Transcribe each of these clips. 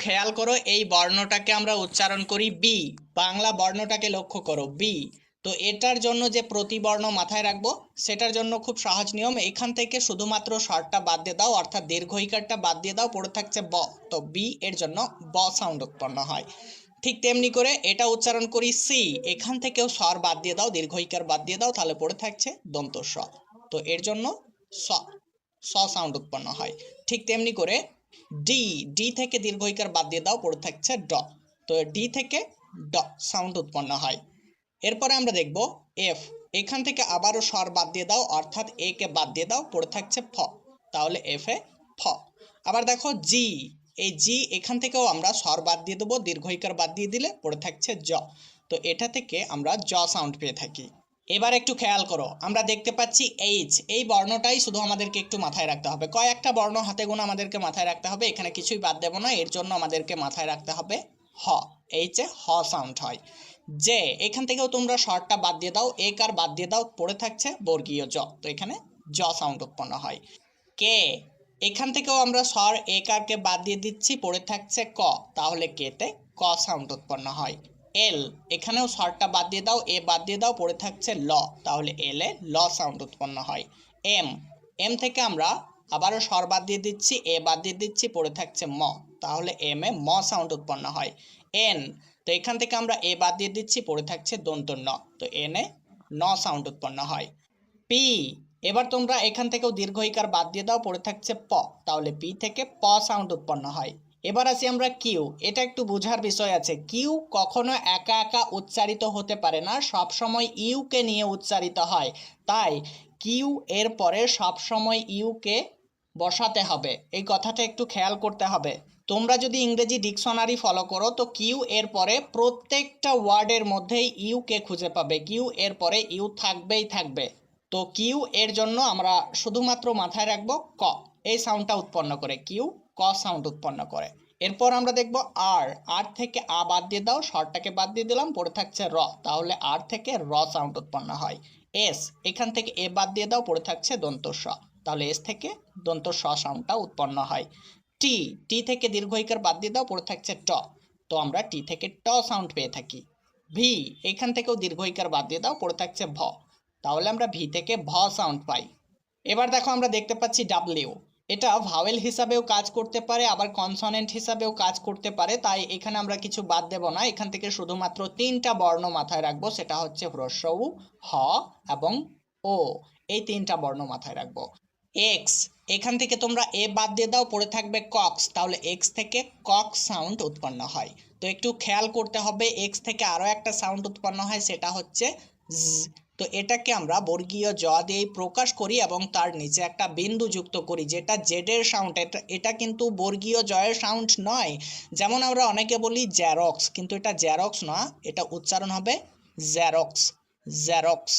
খেয়াল করো এই বর্ণটাকে আমরা উচ্চারণ করি বি। বাংলা বর্ণটাকে লক্ষ্য করো বি। তো এটার জন্য যে প্রতিবর্ণ মাথায় রাখবো সেটার জন্য খুব সহজ নিয়ম, এখান থেকে শুধুমাত্র স্বরটা বাদ দিয়ে দাও, অর্থাৎ দীর্ঘ ইকারটা বাদ দিয়ে দাও, পড়ে থাকছে ব। তো বি এর জন্য ব সাউন্ড উৎপন্ন হয়। ঠিক তেমনি করে এটা উচ্চারণ করি সি, এখান থেকেও স্বর বাদ দিয়ে দাও, দীর্ঘ ইকার বাদ দিয়ে দাও, তাহলে পড়ে থাকছে দন্ত স। তো এর জন্য স স সাউন্ড উৎপন্ন হয়। ঠিক তেমনি করে ডি, ডি থেকে দীর্ঘ ইকার বাদ দিয়ে দাও, পড়ে থাকছে ড। তো ডি থেকে ড সাউন্ড উৎপন্ন হয়। এরপরে আমরা দেখব এফ, এখান থেকে আবারও স্বর বাদ দিয়ে দাও, অর্থাৎ এ কে বাদ দিয়ে দাও, পড়ে থাকছে ফ, তাহলে এফ এ ফ। আবার দেখো জি, এই জি এখান থেকেও আমরা স্বর বাদ দিয়ে দেবো, দীর্ঘ ইকার বাদ দিয়ে দিলে পড়ে থাকছে জ। তো এটা থেকে আমরা জ সাউন্ড পেয়ে থাকি। এবার একটু খেয়াল করো, আমরা দেখতে পাচ্ছি এইচ, এই বর্ণটাই শুধু আমাদেরকে একটু মাথায় রাখতে হবে। কয়েকটা বর্ণ হাতে গোনা আমাদেরকে মাথায় রাখতে হবে, এখানে কিছুই বাদ দেবো না, এর জন্য আমাদেরকে মাথায় রাখতে হবে হ। এইচে হ সাউন্ড হয়। যে, এখান থেকেও তোমরা শর্টটা বাদ দিয়ে দাও, এক আর বাদ দিয়ে দাও, পড়ে থাকছে বর্গীয় জ। তো এখানে জ সাউন্ড উৎপন্ন হয়। কে, এখান থেকেও আমরা স্বর এক আর কে বাদ দিয়ে দিচ্ছি, পড়ে থাকছে ক, তাহলে কেতে ক সাউন্ড উৎপন্ন হয়। এল, এখানেও স্বরটা বাদ দিয়ে দাও, এ বাদ দিয়ে দাও, পড়ে থাকছে ল, তাহলে এল এ ল সাউন্ড উৎপন্ন হয়। এম, এম থেকে আমরা আবারও স্বর বাদ দিয়ে দিচ্ছি, এ বাদ দিয়ে দিচ্ছি, পড়ে থাকছে ম, তাহলে এম এ ম সাউন্ড উৎপন্ন হয়। এন, তো এখান থেকে আমরা এ বাদ দিয়ে দিচ্ছি, পড়ে থাকছে দন্ত ন, তো এন এ ন সাউন্ড উৎপন্ন হয়। পি, এবার তোমরা এখান থেকেও দীর্ঘ ইকার বাদ দিয়ে দাও, পড়ে থাকছে প, তাহলে পি থেকে প সাউন্ড উৎপন্ন হয়। এবার আসি আমরা কিউ, এটা একটু বোঝার বিষয় আছে। কিউ কখনো একা একা উচ্চারিত হতে পারে না, সব সময় ইউ কে নিয়ে উচ্চারিত হয়। তাই কিউ এর পরে সব সময় ইউ কে বসাতে হবে, এই কথাটা একটু খেয়াল করতে হবে। তোমরা যদি ইংরেজি ডিকশনারি ফলো করো তো কিউ এর পরে প্রত্যেকটা ওয়ার্ডের মধ্যেই ইউ কে খুঁজে পাবে, কিউ এর পরে ইউ থাকবেই থাকবে। তো কিউ এর জন্য আমরা শুধুমাত্র মাথায় রাখবো ক, এই সাউন্ডটা উৎপন্ন করে, কিউ ক সাউন্ড উৎপন্ন করে। এরপর আমরা দেখব আর, আর থেকে আ বাদ দিয়ে দাও, শর্টটাকে বাদ দিয়ে দিলাম, পড়ে থাকছে র, তাহলে আর থেকে র সাউন্ড উৎপন্ন হয়। এস, এখান থেকে এ বাদ দিয়ে দাও, পড়ে থাকছে দন্ত স, তাহলে এস থেকে দন্ত স সাউন্ডটা উৎপন্ন হয়। টি, টি থেকে দীর্ঘ ইকার বাদ দিয়ে দাও, পড়ে থাকছে ট, তো আমরা টি থেকে ট সাউন্ড পেয়ে থাকি। ভি, এখান থেকেও দীর্ঘ ইকার বাদ দিয়ে দাও, পড়ে থাকছে ভ, তাহলে আমরা ভি থেকে ভ সাউন্ড পাই। এবার দেখো আমরা দেখতে পাচ্ছি ডাব্লিউ, এটা ভাওয়েল হিসাবেও কাজ করতে পারে, আবার কনসোনেন্ট হিসাবেও কাজ করতে পারে, তাই এখানে আমরা কিছু বাদ দেব না, এখান থেকে শুধুমাত্র তিনটা বর্ণ মাথায় রাখবো, সেটা হচ্ছে হ্রস্ব উ, হ এবং ও, এই তিনটা বর্ণ মাথায় রাখবো। এক্স, এখান থেকে তোমরা এ বাদ দিয়ে দাও, পড়ে থাকবে কক্স, তাহলে এক্স থেকে কক সাউন্ড উৎপন্ন হয়। তো একটু খেয়াল করতে হবে, এক্স থেকে আরও একটা সাউন্ড উৎপন্ন হয়, সেটা হচ্ছে জ। তো এটাকে আমরা বর্গীয় জ দিয়েই প্রকাশ করি এবং তার নিচে একটা বিন্দু যুক্ত করি, যেটা জেডের সাউন্ড। এটা কিন্তু বর্গীয় জয়ের সাউন্ড নয়। যেমন আমরা অনেকে বলি জ্যারক্স, কিন্তু এটা জ্যারক্স না, এটা উচ্চারণ হবে জ্যারক্স, জ্যারক্স,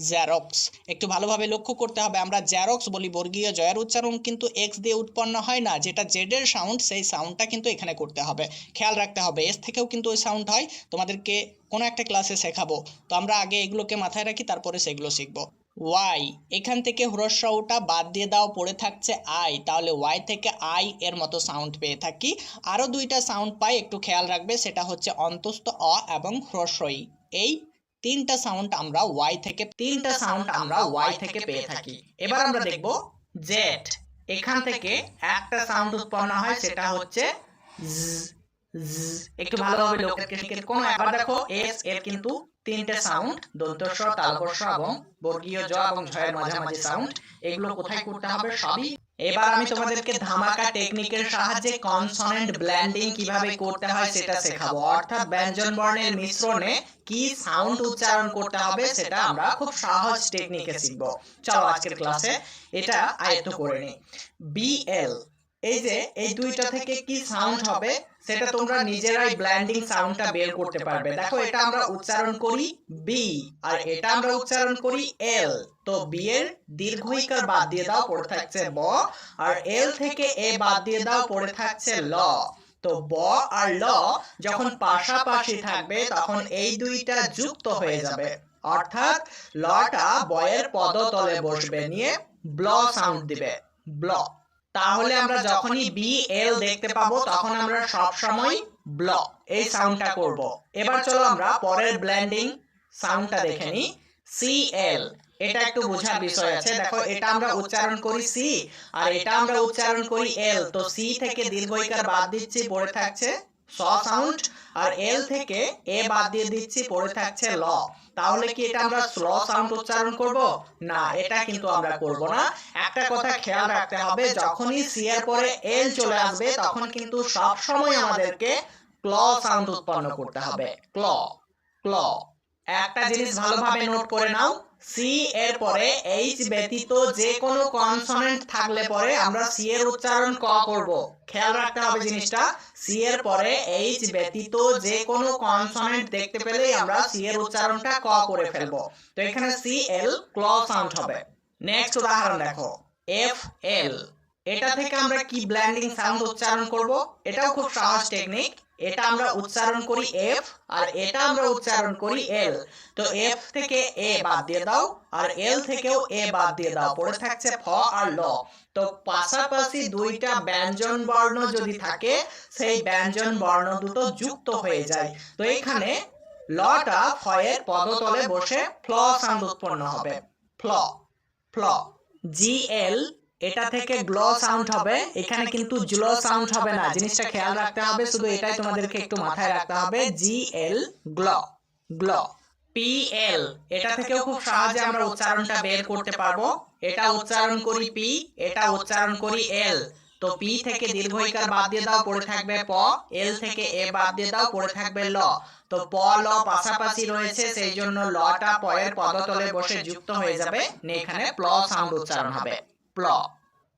জ্যারক্স। একটু ভালোভাবে লক্ষ্য করতে হবে, আমরা জ্যারক্স বলি, বর্গীয় জয়ের উচ্চারণ কিন্তু এক্স দিয়ে উৎপন্ন হয় না, যেটা জেডের সাউন্ড সেই সাউন্ডটা কিন্তু এখানে করতে হবে, খেয়াল রাখতে হবে। এস থেকেও কিন্তু ওই সাউন্ড হয়, তোমাদেরকে কোনো একটা ক্লাসে শেখাবো। তো আমরা আগে এগুলোকে মাথায় রাখি, তারপরে সেগুলো শিখবো। ওয়াই, এখান থেকে হ্রস্ব উটা বাদ দিয়ে দাও, পড়ে থাকছে আই, তাহলে ওয়াই থেকে আই এর মতো সাউন্ড পেয়ে থাকি। আরও দুইটা সাউন্ড পাই, একটু খেয়াল রাখবে, সেটা হচ্ছে অন্তস্থ অ এবং হ্রস্ব ই। এই তিনটা সাউন্ড আমরা ওয়াই থেকে পেয়ে থাকি। এবার আমরা দেখব জেড, এখান থেকে একটা সাউন্ড উৎপন্ন হয়, সেটা হচ্ছে জ, জ। একটু ভালোভাবে লক্ষ্য করে কোন, আবার দেখো এস এর কিন্তু তিনটে সাউন্ড, দন্ত স, তালব্য স এবং বর্গীয় জ এবং ঝয়ের মাঝামাঝি সাউন্ড, এগুলো কোথায় করতে হবে সবই। এবার আমি তোমাদেরকে ধামাকা টেকনিকের সাহায্যে কনসোনেন্ট ব্লেন্ডিং কিভাবে করতে হয় সেটা শেখাবো, অর্থাৎ ব্যঞ্জন বর্ণের মিশ্রণে কি সাউন্ড উচ্চারণ করতে হবে সেটা আমরা খুব সহজ টেকনিকে শিখব। চলো আজকের ক্লাসে এটা আয়ত্ত করে নিই। বিএল, এই যে এই দুইটা থেকে কি সাউন্ড হবে সেটা তোমরা নিজেরাই ব্লেন্ডিং সাউন্ডটা বের করতে পারবে। দেখো এটা আমরা উচ্চারণ করি বি, আর এটা আমরা উচ্চারণ করি এল। তো বি এর দীর্ঘ ইকার বাদ দিয়ে দাও, পড়ে থাকছে ব, আর এল থেকে এ বাদ দিয়ে দাও, পড়ে থাকছে ল। তো ব আর ল যখন পাশাপাশি থাকবে তখন এই দুইটা যুক্ত হয়ে যাবে, অর্থাৎ লটা বয়ের পদতলে বসবে, নিয়ে ব্ল সাউন্ড দিবে, ব্ল। তাহলে আমরা যখনই বি এল দেখতে পাবো তখন আমরা সব সময় ব্ল এই সাউন্ডটা করব। এবার চলো আমরা পরের ব্লেন্ডিং সাউন্ডটা দেখে নিই। সি এল, এটা একটু বোঝার বিষয় আছে। দেখো এটা আমরা উচ্চারণ করি সি আর এটা আমরা উচ্চারণ করি এল। তো সি থেকে দীর্ঘ ইকার বাদ দিচ্ছি, পড়ে থাকছে স সাউন্ড, আর এল থেকে এ বাদ দিয়ে দিচ্ছি, পড়ে থাকছে ল। তাহলে কি এটা আমরা স্লো সাউন্ড উচ্চারণ করব? না, এটা কিন্তু আমরা করব না। একটা কথা খেয়াল রাখতে হবে, যখনই সি এর পরে এল চলে আসবে তখন কিন্তু সব সময় আমাদেরকে ক্ল সাউন্ড উৎপন্ন করতে হবে। ক্ল ক্ল। একটা জিনিস ভালোভাবে নোট করে নাও, সি এর পরে এইচ ব্যতীত যে কোনো কনসোনেন্ট থাকলে পরে আমরা সি এর উচ্চারণ ক করব। খেয়াল রাখতে হবে জিনিসটা, সি এর পরে এইচ ব্যতীত যে কোনো কনসোনেন্ট দেখতে পেলেই আমরা সি এর উচ্চারণটা ক করে ফেলবো। তো এখানে সি এল ক্ল সাউন্ড হবে। নেক্সট উদাহরণ দেখো, এফ এল, এটা থেকে আমরা কি ব্লেন্ডিং সাউন্ড উচ্চারণ করব? এটাও খুব সহজ টেকনিক। এটা আমরা উচ্চারণ করি এফ আর এটা আমরা উচ্চারণ করি এল। তো এফ থেকে এ বাদ দিয়ে দাও আর এল থেকেও এ বাদ দিয়ে দাও, পড়ে থাকছে ফ আর ল। তো পাশাপাশি দুইটা ব্যঞ্জন বর্ণ যদি থাকে সেই ব্যঞ্জন বর্ণ দুটো যুক্ত হয়ে যায়। তো এখানে লটা ফ এর পদতলে বসে ফ্ল সাউন্ড উৎপন্ন হবে। Flaw flaw. জি এল, এটা থেকে গ্ল সাউন্ড হবে, এখানে কিন্তু জল সাউন্ড হবে না। জিনিসটা খেয়াল রাখতে হবে, শুধু এটাই তোমাদেরকে একটু মাথায় রাখতে হবে। জি এল গ্ল গ্ল। পি এল, এটা থেকেও খুব সহজে আমরা উচ্চারণটা বের করতে পারবো। এটা উচ্চারণ করি পি, এটা উচ্চারণ করি এল। তো পি থেকে দীর্ঘ ইকার বাদ দিয়ে দাও, পড়ে থাকবে প। এল থেকে এ বাদ দিয়ে দাও, পড়ে থাকবে ল। তো প ল পাশাপাশি রয়েছে, সেই জন্য লটা প এর পদতলে বসে যুক্ত হয়ে যাবে, এখানে প্ল সাউন্ড উচ্চারণ হবে। প্ল।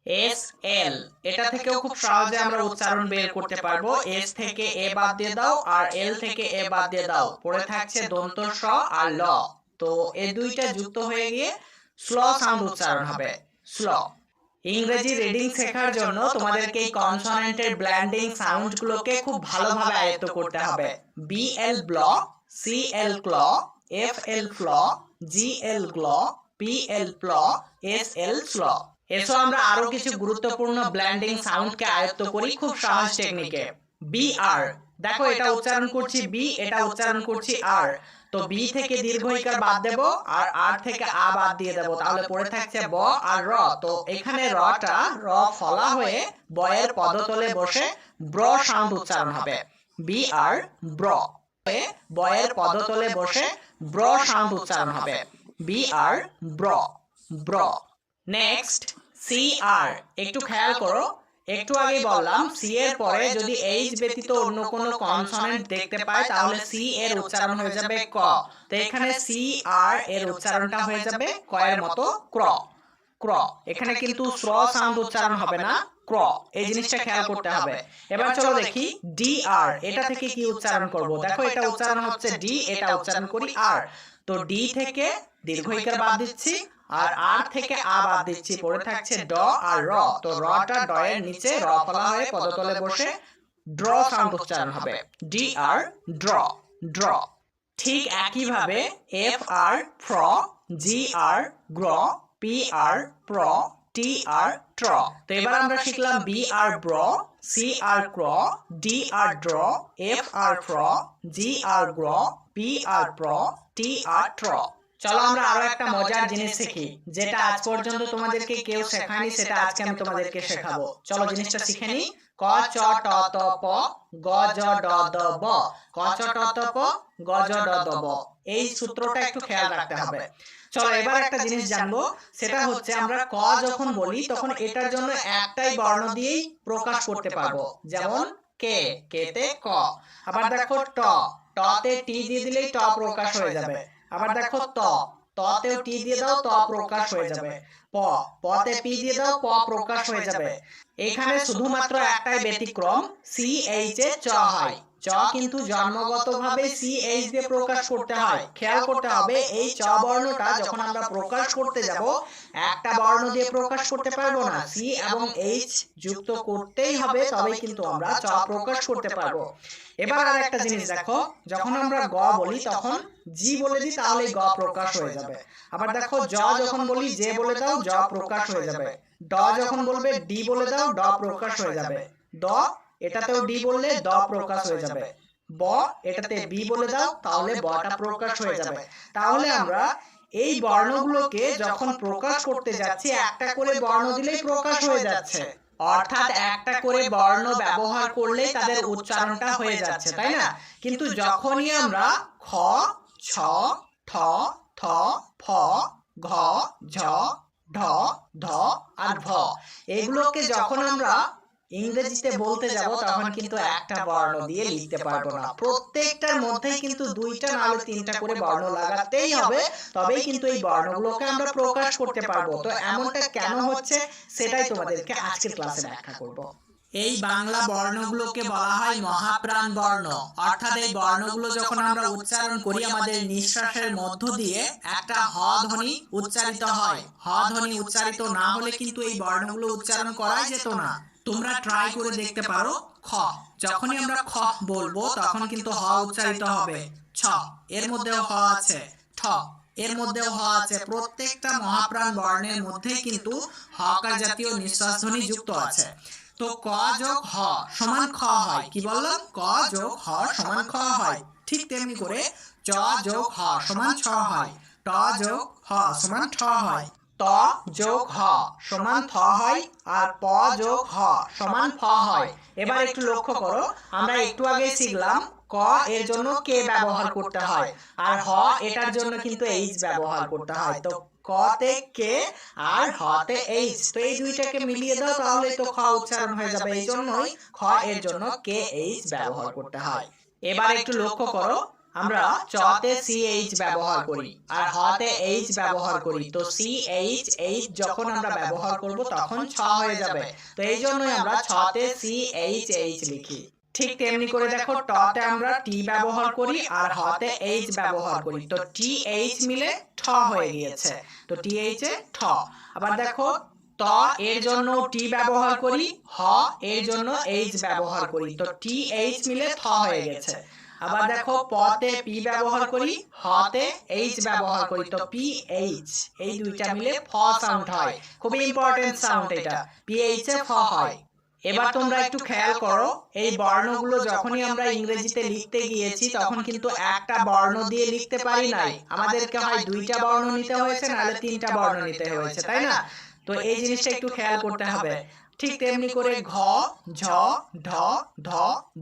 এস এল, এটা থেকেও খুব সহজে আমরা উচ্চারণ বের করতে পারবো। এস থেকে এ বাদ দিয়ে দাও আর এল থেকে এ বাদ দিয়ে দাও, পড়ে থাকছে দন্ত স আর ল। তো এই দুইটা যুক্ত হয়ে গিয়ে স্লো সাউন্ড উচ্চারণ হবে। স্লো। ইংরেজি রিডিং শেখার জন্য তোমাদেরকে এই কনসোনেন্টের ব্লেন্ডিং সাউন্ডগুলোকে খুব ভালোভাবে আয়ত্ত করতে হবে। বি এল ব্ল, সি এল ক্ল, এফ এল ফ্ল, জি এল গ্ল, পি এল প্ল, এস এল স্ল। এসো আমরা আরো কিছু গুরুত্বপূর্ণ ব্লেন্ডিং সাউন্ডকে আয়ত্ত করি খুব সহজ টেকনিকে। বি আর, দেখো এটা উচ্চারণ করছি বি, এটা উচ্চারণ করছি আর। তো বি থেকে দীর্ঘ ইকার বাদ দেব আর আর থেকে আ বাদ দিয়ে দেব, তাহলে পড়ে থাকছে ব আর র। তো এখানে রটা র ফলা হয়ে ব এর পদতলে বসে ব্র সাউন্ড উচ্চারণ হবে। বি আর ব্র, ব এর পদতলে বসে ব্র সাউন্ড উচ্চারণ হবে। বি আর ব্র ব্র। নেক্সট সি আর, একটু খেয়াল করো, একটু আগেই বললাম সি এর পরে যদি এইচ ব্যতীত অন্য কোনো কনসোনেন্ট দেখতে পাই তাহলে সি এর উচ্চারণ হয়ে যাবে ক। তো এখানে সি আর এর উচ্চারণটা হয়ে যাবে ক এর মতো ক্র ক্র। এখানে কিন্তু স্র সাউন্ড উচ্চারণ হবে না, ক্র। এই জিনিসটা খেয়াল করতে হবে। এবার চলো দেখি ডি আর, এটা থেকে কি উচ্চারণ করব। দেখো এটা উচ্চারণ হচ্ছে ডি, এটা উচ্চারণ করি আর। তো ডি থেকে দীর্ঘ ইকার বাদ দিচ্ছি আর আর থেকে আ বাদ দিচ্ছি, পড়ে থাকছে ড আর র। তো রটা ড এর নিচে র ফলা হয়ে পদতলে বসে ড্র সাউন্ড উচ্চারণ হবে। ডি আর ড্র ড্র। ঠিক একই ভাবে এফ আর ফ্র, জি আর গ্র, পি আর প্র, টি আর ট্র। তো এবার আমরা শিখলাম বি আর ব্র, সি আর ক্র, ডি আর ড্র, এফ আর ফ্র, জি আর গ্র, পি আর প্র, টি আর ট্র। চলো আমরা আরো একটা মজার জিনিস শিখি, যেটা আজ পর্যন্ত তোমাদেরকে কেউ শেখায়নি, সেটা আজকে আমি তোমাদেরকে শেখাবো। চলো জিনিসটা শিখে নি। ক চ ট ত প, গ জ ড দ ব, ক চ ট ত প, গ জ ড দ ব। এই সূত্রটা একটু খেয়াল রাখতে হবে। চলো এবার একটা জিনিস জানবো, সেটা হচ্ছে আমরা ক যখন বলি তখন এটার জন্য একটাই বর্ণ দিয়েই প্রকাশ করতে পারবো, যেমন কে, কেতে ক। আবার দেখো ট, টতে টি দিয়ে দিলেই ট প্রকাশ হয়ে যাবে। আবার দেখো ত, ততেও টি দিয়ে দাও ত প্রকাশ হয়ে যাবে। প, পতে পি দিয়ে দাও প প্রকাশ হয়ে যাবে। এখানে শুধুমাত্র একটাই ব্যতিক্রম, সি এইচ এ চ হয়। চ কিন্তু জন্মগতভাবে সি এইচ দিয়ে প্রকাশ করতে হয়। খেয়াল করতে হবে এই চ বর্ণটা যখন আমরা প্রকাশ করতে যাব একটা বর্ণ দিয়ে প্রকাশ করতে পারবো না, সি এবং এইচ যুক্ত করতেই হবে, তবেই কিন্তু আমরা চ প্রকাশ করতে পারবো। এবার আর একটা জিনিস দেখো, যখন আমরা গ বলি তখন জি বলে দিই তাহলে গ প্রকাশ হয়ে যাবে। আবার দেখো জ যখন বলি জে বলে দাও জ জ প্রকাশ হয়ে যাবে। ড যখন বলবে ডি বলে দাও, ড প্রকাশ হয়ে যাবে। দ এটাতেও ডি বললে দ প্রকাশ হয়ে যাবে। ব এটাতে বি বলে দাও, তাহলে বটা প্রকাশ হয়ে যাবে। তাহলে আমরা এই বর্ণগুলোকে যখন প্রকাশ করতে যাচ্ছি একটা করে বর্ণ দিলেই প্রকাশ হয়ে যাচ্ছে, অর্থাৎ একটা করে বর্ণ ব্যবহার করলেই তাদের উচ্চারণটা হয়ে যাচ্ছে, তাই না? কিন্তু যখনই আমরা খ, ছ, ঠ, থ, ফ, ঘ, ঝ, ঢ, ঢ আর ভ এগুলোকে যখন আমরা ইংরেজিতে বলতে যাব তখন কিন্তু একটা বর্ণ দিয়ে লিখতে পারবো না। প্রত্যেকটার মধ্যেই কিন্তু দুইটা নাহলে তিনটা করে বর্ণ লাগাতেই হবে, তবেই কিন্তু এই বর্ণগুলোকে আমরা প্রকাশ করতে পারবো। তো এমনটা কেন হচ্ছে সেটাই তোমাদেরকে আজকের ক্লাসে ব্যাখ্যা করব। এই বাংলা বর্ণগুলোকে বলা হয় মহাপ্রাণ বর্ণ। অর্থাৎ এই বর্ণগুলো যখন আমরা উচ্চারণ করি আমাদের নিঃশ্বাসের মধ্য দিয়ে একটা হ ধ্বনি উচ্চারিত হয়। হ ধ্বনি উচ্চারিত না হলে কিন্তু এই বর্ণগুলো উচ্চারণ করাই যেত না। তোমরা ট্রাই করে দেখতে পারো। খ, যখনই আমরা খ বলবো তখন কিন্তু হ উচ্চারিত হবে। ছ, এর মধ্যেও হ আছে। ঠ, এর মধ্যেও হ আছে। প্রত্যেকটা মহাপ্রাণ বর্ণের মধ্যেই কিন্তু হকার জাতীয় নিঃশ্বাস ধ্বনি যুক্ত আছে। তো ক যোগ হ সমান খ হয়। কি বললাম? ক যোগ হ সমান খ হয়। ঠিক তেমনি করে চ যোগ হ সমান ছ হয়। ট যোগ হ সমান ঠ হয়। ত যোগ হ সমান থ হয়, আর প যোগ হ সমান ফ হয়। এবার একটু লক্ষ্য করো, আমরা একটু আগে শিখলাম ক এর জন্য কে ব্যবহার করতে হয়, আর হ এটার জন্য কিন্তু এইচ ব্যবহার করতে হয়। তো ক তে কে আর হ তে এইচ, তো এই দুইটাকে মিলিয়ে দাও তাহলে তো খ উচ্চারণ হয়ে যাবে। এই জন্যই খ এর জন্য কে এইচ ব্যবহার করতে হয়। এবার একটু লক্ষ্য করো, আমরা চ তে ch ব্যবহার করি আর হ তে h ব্যবহার করি। তো ch যখন আমরা ব্যবহার করব তখন ছ হয়ে যাবে। তো এই জন্যই আমরা ছ তে ch লিখি। ঠিক তেমনি করে দেখো, ট তে আমরা টি ব্যবহার করি আর হ তে h ব্যবহার করি। তো th মিলে ঠ হয়ে গিয়েছে। তো th এ ঠ। আবার দেখো, ত এর জন্য টি ব্যবহার করি, হ এর জন্য h ব্যবহার করি। তো th মিলে থ হয়ে গেছে। আবার দেখো, প তে পি ব্যবহার করি, হ তে এইচ ব্যবহার করি। তো পি এইচ এই দুইটা মিলে ফ সাউন্ড হয়। খুবই ইম্পর্টেন্ট সাউন্ড এটা। পি এইচ এ ফ হয়। এবার তোমরা একটু খেয়াল করো, এই বর্ণগুলো যখনই আমরা ইংরেজিতে লিখতে গিয়েছি তখন কিন্তু একটা বর্ণ দিয়ে লিখতে পারি নাই, আমাদেরকে হয় দুইটা বর্ণ নিতে হয়েছে নাহলে তিনটা বর্ণ নিতে হয়েছে, তাই না? তো এই জিনিসটা একটু খেয়াল করতে হবে। ঠিক তেমনি করে ঘ, ঝ, ঢ, ঢ,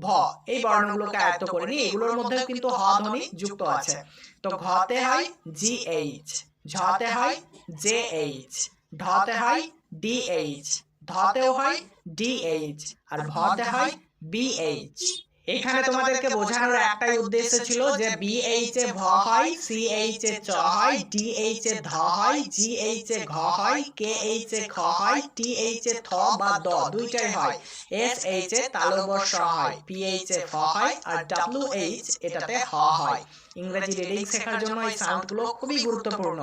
ভ এই বর্ণগুলোকে আয়ত্ত করে নিই। এগুলোর মধ্যে কিন্তু হ ধ্বনি যুক্ত আছে। তো ঘতে হয় GH, ঝতে হয় JH, ঢতে হয় DH, ধতেও হয় DH আর ভতে হয় BH। এখানে তোমাদেরকে বোঝানোর একটাই উদ্দেশ্য ছিল যে BH এ ভ হয়, CH এ চ হয়, DH এ ধ হয়, GH এ ঘ হয়, KH এ খ হয়, TH এ থ বা দ দুইটাই হয়, SH এ তালব্য শ হয়, PH এ ফ হয় আর WH এটাতে হ হয়। ইংরেজি রিডিং শেখার জন্য এই সাউন্ডগুলো খুবই গুরুত্বপূর্ণ।